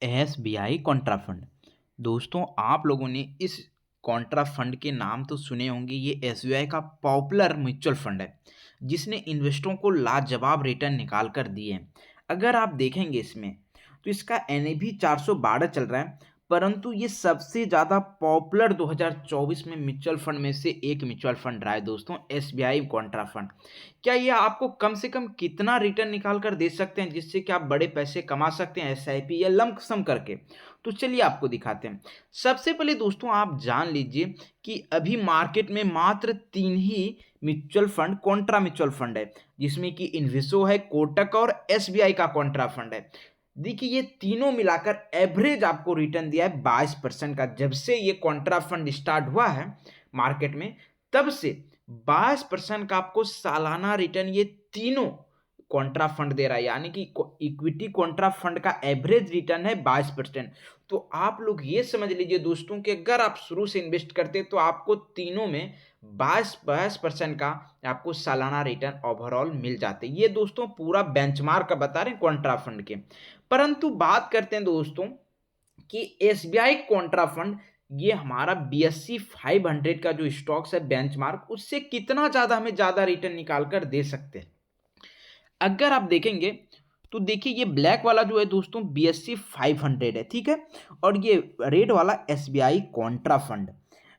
SBI Contra fund. दोस्तों, आप लोगों ने इस कॉन्ट्रा फंड के नाम तो सुने होंगे। ये एसबीआई का पॉपुलर म्यूचुअल फंड है जिसने इन्वेस्टरों को लाजवाब रिटर्न निकाल कर दिए हैं। अगर आप देखेंगे इसमें तो इसका एनएवी 412 चल रहा है, परंतु ये सबसे ज़्यादा पॉपुलर 2024 में म्यूचुअल फंड में से एक म्यूचुअल फंड रहा है दोस्तों, एसबीआई कॉन्ट्रा फंड। क्या ये आपको कम से कम कितना रिटर्न निकाल कर दे सकते हैं जिससे कि आप बड़े पैसे कमा सकते हैं एसआईपी या लंप सम करके? तो चलिए आपको दिखाते हैं। सबसे पहले दोस्तों आप जान लीजिए कि अभी मार्केट में मात्र 3 ही mutual fund contra mutual fund है, जिसमें कि इन्विसो है, कोटक और एसबीआई का कॉन्ट्रा फंड है। देखिए ये तीनों मिलाकर एवरेज आपको रिटर्न दिया है 22% का। जब से ये कॉन्ट्रा फंड स्टार्ट हुआ है मार्केट में, तब से 22% का आपको सालाना रिटर्न ये तीनों कॉन्ट्रा फंड दे रहा है। यानी कि इक्विटी कॉन्ट्रा फंड का एवरेज रिटर्न है 22%। तो आप लोग ये समझ लीजिए दोस्तों कि अगर आप शुरू से इन्वेस्ट करते तो आपको तीनों में 22% का आपको सालाना रिटर्न ओवरऑल मिल जाते। ये दोस्तों पूरा बेंचमार्क बता रहे हैं कॉन्ट्रा फंड के। परंतु बात करते हैं दोस्तों कि एसबीआई कॉन्ट्रा फंड, ये हमारा बीएसई 500 का जो स्टॉक्स है बेंचमार्क, उससे कितना ज्यादा हमें ज्यादा रिटर्न निकाल कर दे सकते हैं। अगर आप देखेंगे तो देखिए ये ब्लैक वाला जो है दोस्तों बीएसई 500 है, ठीक है, और ये रेड वाला SBI Contra fund.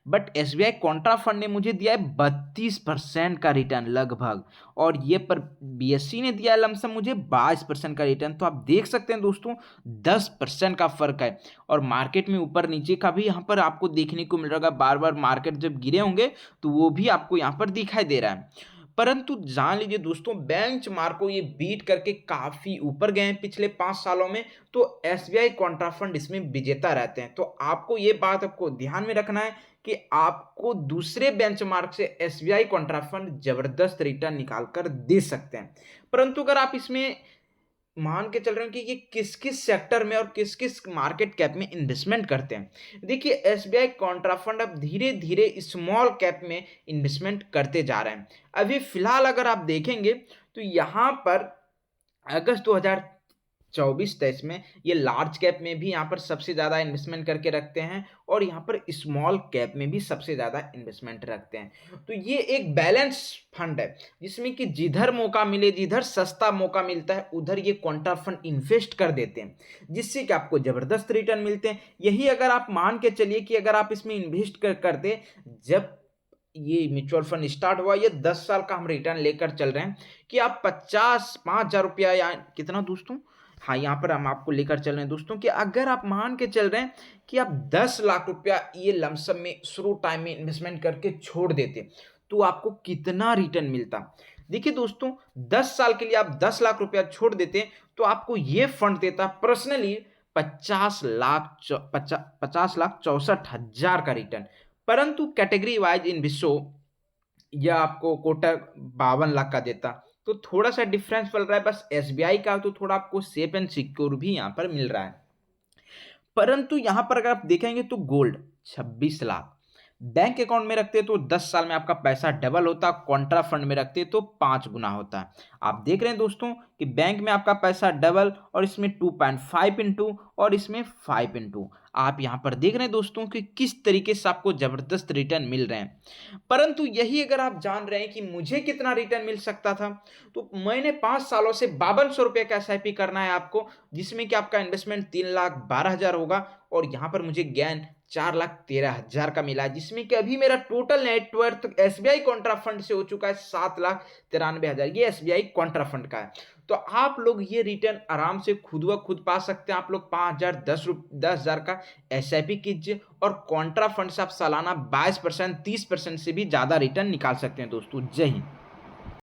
But SBI Contra fund ने मुझे दिया है 32% का रिटर्न लगभग, और ये पर बीएसई ने दिया है लमसम मुझे 22% का रिटर्न। तो आप देख सकते हैं दोस्तों 10% का फर्क है। और मार्केट में ऊपर नीचे का भी यहाँ पर आपको देखने को मिल रहा है। बार बार मार्केट जब गिरे होंगे तो वो भी आपको यहाँ पर दिखाई दे रहा है। परंतु जान लीजिए दोस्तों बेंचमार्क को ये बीट करके काफी ऊपर गए हैं पिछले 5 सालों में। तो एसबीआई कॉन्ट्रा फंड इसमें विजेता रहते हैं। तो आपको ये बात आपको ध्यान में रखना है कि आपको दूसरे बेंचमार्क से एसबीआई कॉन्ट्रा फंड जबरदस्त रिटर्न निकाल कर दे सकते हैं। परंतु अगर आप इसमें मान के चल रहे हैं कि ये किस किस सेक्टर में और किस किस मार्केट कैप में इन्वेस्टमेंट करते हैं। देखिए एसबीआई कॉन्ट्रा फंड अब धीरे धीरे स्मॉल कैप में इन्वेस्टमेंट करते जा रहे हैं। अभी फिलहाल अगर आप देखेंगे तो यहाँ पर अगस्त 2024-23 में ये लार्ज कैप में भी यहाँ पर सबसे ज़्यादा इन्वेस्टमेंट करके रखते हैं, और यहाँ पर स्मॉल कैप में भी सबसे ज़्यादा इन्वेस्टमेंट रखते हैं। तो ये एक बैलेंस फंड है जिसमें कि जिधर मौका मिले, जिधर सस्ता मौका मिलता है, उधर ये कॉन्ट्रा फंड इन्वेस्ट कर देते हैं, जिससे कि आपको ज़बरदस्त रिटर्न मिलते हैं। यही अगर आप मान के चलिए कि अगर आप इसमें इन्वेस्ट करते, जब ये म्यूचुअल फंड स्टार्ट हुआ, ये 10 साल का हम रिटर्न लेकर चल रहे हैं कि आप 5,000 रुपया या कितना दोस्तों, हाँ यहाँ पर हम आपको लेकर चल रहे हैं दोस्तों कि अगर आप मान के चल रहे हैं कि आप 10 लाख रुपया ये लमसम में शुरू टाइम में इन्वेस्टमेंट करके छोड़ देते, तो आपको कितना रिटर्न मिलता। देखिए दोस्तों 10 साल के लिए आप 10 लाख रुपया छोड़ देते तो आपको ये फंड देता पर्सनली 50,64,000 का रिटर्न। परंतु कैटेगरी वाइज इन विशो या आपको कोटक 52 लाख का देता। तो थोड़ा सा डिफरेंस पड़ रहा है। बस एसबीआई का तो थोड़ा आपको सेफ एंड सिक्योर भी यहाँ पर मिल रहा है। परंतु यहाँ पर अगर आप देखेंगे तो गोल्ड 26 लाख, बैंक अकाउंट में रखते तो 10 साल में आपका पैसा डबल होता, कॉन्ट्रा फंड में रखते तो 5 गुना होता है। आप देख रहे हैं दोस्तों कि बैंक में आपका पैसा डबल, और इसमें 2.5 इंटू और इसमें 5 इंटू। आप यहाँ पर देख रहे हैं दोस्तों कि किस तरीके से आपको जबरदस्त रिटर्न मिल रहे हैं। परंतु यही अगर आप जान रहे हैं कि मुझे कितना रिटर्न मिल सकता था, तो मैंने 5 सालों से 5200 रुपये का एसआईपी करना है आपको, जिसमें कि आपका इन्वेस्टमेंट 3,12,000 होगा, और यहाँ पर मुझे गेन 4,13,000 का मिला, जिसमें कि अभी मेरा total net worth SBI Contra fund से हो चुका है 7,93,000। ये एसबीआई कॉन्ट्रा फंड का है। तो आप लोग ये रिटर्न आराम से खुद व खुद पा सकते हैं। आप लोग 5,000 10,000 का एसआईपी कीजिए, और कॉन्ट्रा फंड से आप सालाना 22% 30% से भी ज्यादा रिटर्न निकाल सकते हैं दोस्तों। जय हिंद।